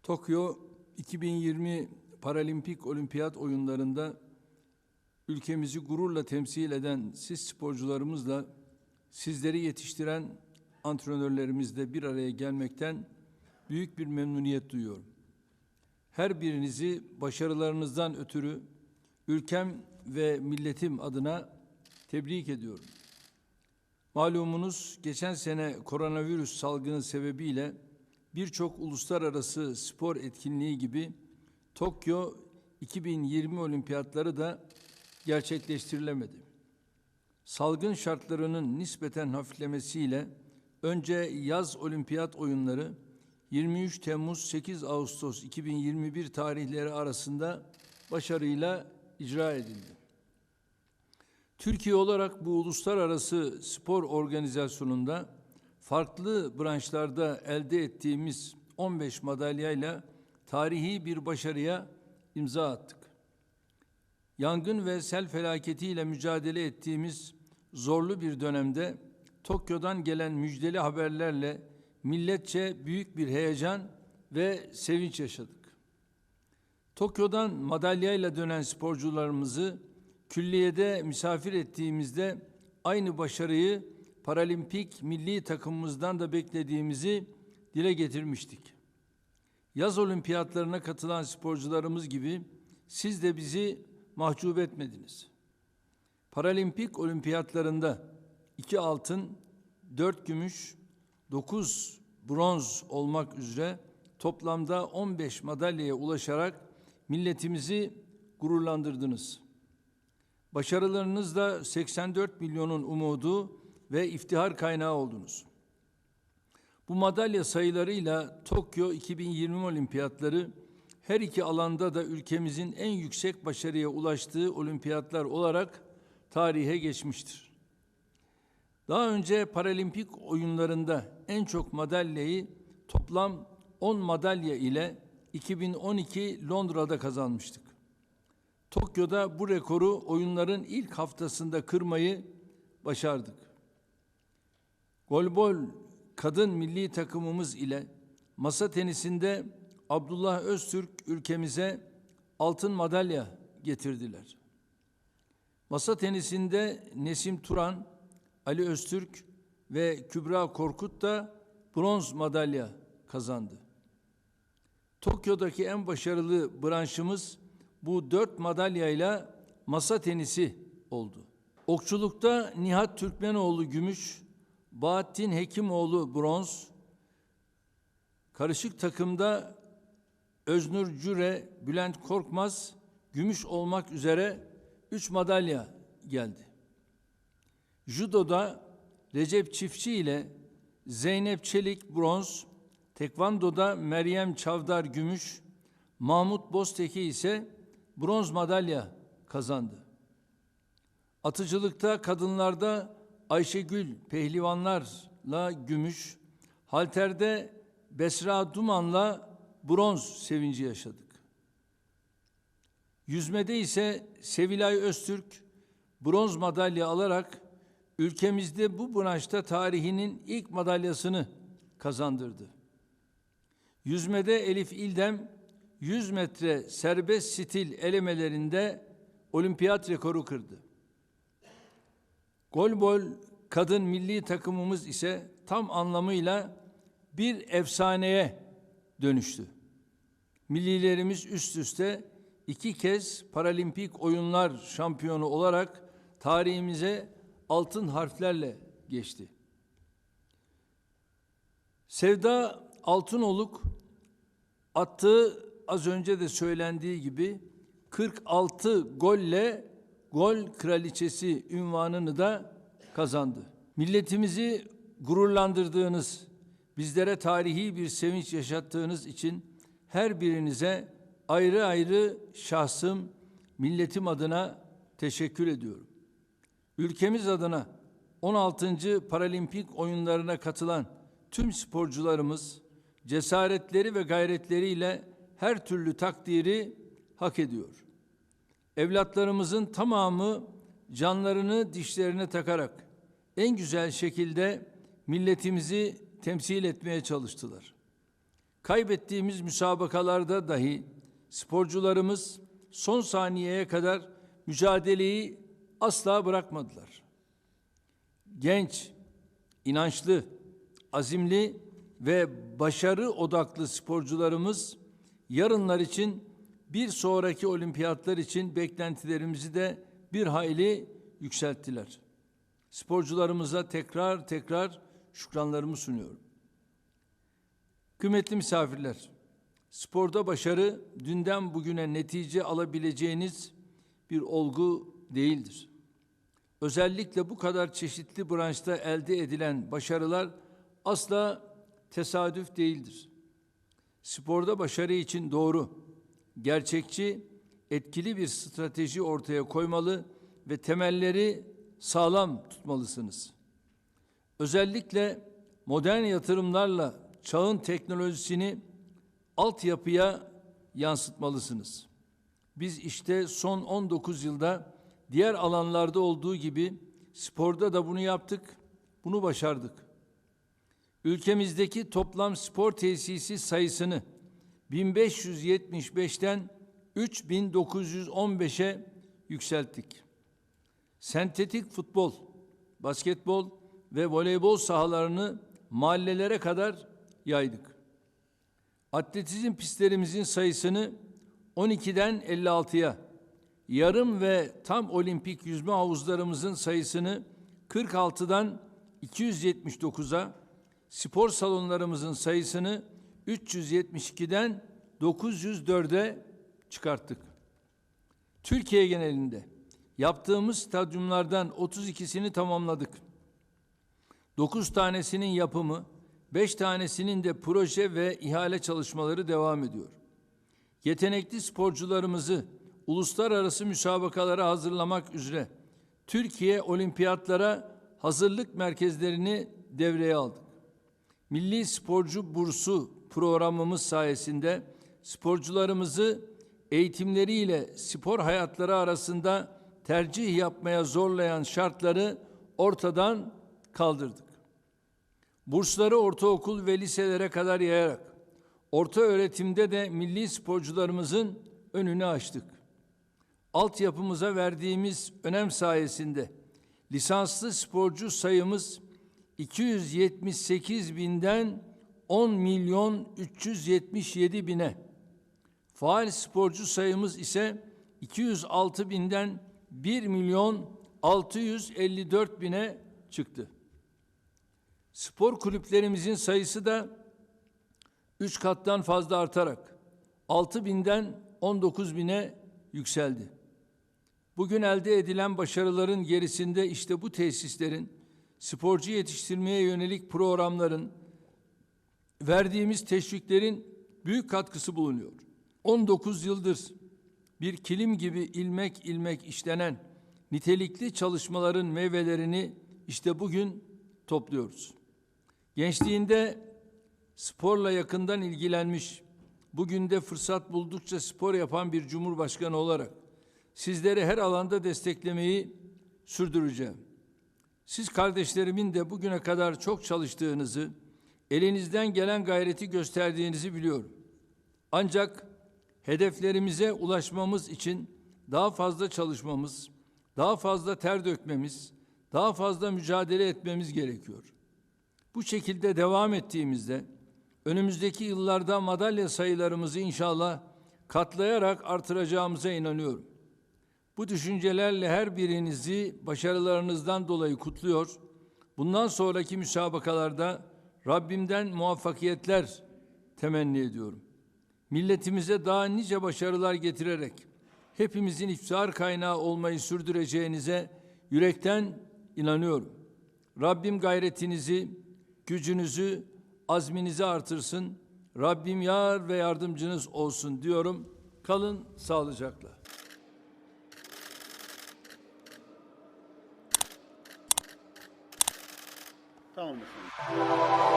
Tokyo 2020 Paralimpik Olimpiyat Oyunları'nda ülkemizi gururla temsil eden siz sporcularımızla sizleri yetiştiren antrenörlerimizle bir araya gelmekten büyük bir memnuniyet duyuyorum. Her birinizi başarılarınızdan ötürü ülkem ve milletim adına tebrik ediyorum. Malumunuz geçen sene koronavirüs salgını sebebiyle birçok uluslararası spor etkinliği gibi Tokyo 2020 olimpiyatları da gerçekleştirilemedi. Salgın şartlarının nispeten hafiflemesiyle önce yaz olimpiyat oyunları 23 Temmuz-8 Ağustos 2021 tarihleri arasında başarıyla icra edildi. Türkiye olarak bu uluslararası spor organizasyonunda farklı branşlarda elde ettiğimiz 15 madalyayla tarihi bir başarıya imza attık. Yangın ve sel felaketiyle mücadele ettiğimiz zorlu bir dönemde Tokyo'dan gelen müjdeli haberlerle milletçe büyük bir heyecan ve sevinç yaşadık. Tokyo'dan madalyayla dönen sporcularımızı külliyede misafir ettiğimizde aynı başarıyı paralimpik milli takımımızdan da beklediğimizi dile getirmiştik. Yaz olimpiyatlarına katılan sporcularımız gibi siz de bizi mahcup etmediniz. Paralimpik olimpiyatlarında 2 altın, 4 gümüş, 9 bronz olmak üzere toplamda 15 madalyaya ulaşarak milletimizi gururlandırdınız. Başarılarınızla 84 milyonun umudu ve iftihar kaynağı oldunuz. Bu madalya sayılarıyla Tokyo 2020 olimpiyatları her iki alanda da ülkemizin en yüksek başarıya ulaştığı olimpiyatlar olarak tarihe geçmiştir. Daha önce paralimpik oyunlarında en çok madalyayı toplam 10 madalya ile 2012 Londra'da kazanmıştık. Tokyo'da bu rekoru oyunların ilk haftasında kırmayı başardık. Golbol kadın milli takımımız ile masa tenisinde Abdullah Öztürk ülkemize altın madalya getirdiler. Masa tenisinde Nesim Turan, Ali Öztürk ve Kübra Korkut da bronz madalya kazandı. Tokyo'daki en başarılı branşımız bu 4 madalyayla masa tenisi oldu. Okçulukta Nihat Türkmenoğlu gümüş, Bahattin Hekimoğlu bronz, karışık takımda Öznur Cüre, Bülent Korkmaz gümüş olmak üzere 3 madalya geldi. Judoda Recep Çiftçi ile Zeynep Çelik bronz, tekvandoda Meryem Çavdar gümüş, Mahmut Bozteki ise bronz madalya kazandı. Atıcılıkta kadınlarda Ayşegül Pehlivanlarla gümüş, halterde Besra Duman'la bronz sevinci yaşadık. Yüzmede ise Sevilay Öztürk bronz madalya alarak ülkemizde bu branşta tarihinin ilk madalyasını kazandırdı. Yüzmede Elif İldem 100 metre serbest stil elemelerinde olimpiyat rekoru kırdı. Golbol kadın milli takımımız ise tam anlamıyla bir efsaneye dönüştü. Millilerimiz üst üste 2 kez paralimpik oyunlar şampiyonu olarak tarihimize altın harflerle geçti. Sevda Altınoluk attığı az önce de söylendiği gibi 46 golle gol kraliçesi unvanını da kazandı. Milletimizi gururlandırdığınız, bizlere tarihi bir sevinç yaşattığınız için her birinize ayrı ayrı şahsım, milletim adına teşekkür ediyorum. Ülkemiz adına 16. Paralimpik oyunlarına katılan tüm sporcularımız cesaretleri ve gayretleriyle her türlü takdiri hak ediyor. Evlatlarımızın tamamı canlarını dişlerine takarak en güzel şekilde milletimizi temsil etmeye çalıştılar. Kaybettiğimiz müsabakalarda dahi sporcularımız son saniyeye kadar mücadeleyi asla bırakmadılar. Genç, inançlı, azimli ve başarı odaklı sporcularımız yarınlar için, bir sonraki olimpiyatlar için beklentilerimizi de bir hayli yükselttiler. Sporcularımıza tekrar şükranlarımı sunuyorum. Kıymetli misafirler, sporda başarı dünden bugüne netice alabileceğiniz bir olgu değildir. Özellikle bu kadar çeşitli branşta elde edilen başarılar asla tesadüf değildir. Sporda başarı için doğru, gerçekçi, etkili bir strateji ortaya koymalı ve temelleri sağlam tutmalısınız. Özellikle modern yatırımlarla çağın teknolojisini altyapıya yansıtmalısınız. Biz işte son 19 yılda diğer alanlarda olduğu gibi sporda da bunu yaptık, bunu başardık. Ülkemizdeki toplam spor tesisi sayısını 1575'ten 3915'e yükselttik. Sentetik futbol, basketbol ve voleybol sahalarını mahallelere kadar yaydık. Atletizm pistlerimizin sayısını 12'den 56'ya, yarım ve tam olimpik yüzme havuzlarımızın sayısını 46'dan 279'a, spor salonlarımızın sayısını 372'den 904'e çıkarttık. Türkiye genelinde yaptığımız stadyumlardan 32'sini tamamladık. 9 tanesinin yapımı, 5 tanesinin de proje ve ihale çalışmaları devam ediyor. Yetenekli sporcularımızı uluslararası müsabakalara hazırlamak üzere Türkiye olimpiyatlara hazırlık merkezlerini devreye aldık. Milli Sporcu Bursu programımız sayesinde sporcularımızı eğitimleriyle spor hayatları arasında tercih yapmaya zorlayan şartları ortadan kaldırdık. Bursları ortaokul ve liselere kadar yayarak orta öğretimde de milli sporcularımızın önünü açtık. Altyapımıza verdiğimiz önem sayesinde lisanslı sporcu sayımız 278 binden 10 milyon 377 bine, faal sporcu sayımız ise 206 binden 1 milyon 654 bine çıktı. Spor kulüplerimizin sayısı da 3 kattan fazla artarak 6 binden 19 bine yükseldi. Bugün elde edilen başarıların gerisinde işte bu tesislerin, sporcu yetiştirmeye yönelik programların, verdiğimiz teşviklerin büyük katkısı bulunuyor. 19 yıldır bir kilim gibi ilmek ilmek işlenen nitelikli çalışmaların meyvelerini işte bugün topluyoruz. Gençliğinde sporla yakından ilgilenmiş, bugün de fırsat buldukça spor yapan bir cumhurbaşkanı olarak sizleri her alanda desteklemeyi sürdüreceğim. Siz kardeşlerimin de bugüne kadar çok çalıştığınızı, elinizden gelen gayreti gösterdiğinizi biliyorum. Ancak hedeflerimize ulaşmamız için daha fazla çalışmamız, daha fazla ter dökmemiz, daha fazla mücadele etmemiz gerekiyor. Bu şekilde devam ettiğimizde önümüzdeki yıllarda madalya sayılarımızı inşallah katlayarak artıracağımıza inanıyorum. Bu düşüncelerle her birinizi başarılarınızdan dolayı kutluyor. Bundan sonraki müsabakalarda Rabbimden muvaffakiyetler temenni ediyorum. Milletimize daha nice başarılar getirerek hepimizin iftihar kaynağı olmayı sürdüreceğinize yürekten inanıyorum. Rabbim gayretinizi, gücünüzü, azminizi artırsın. Rabbim yar ve yardımcınız olsun diyorum. Kalın sağlıcakla. Tamam efendim.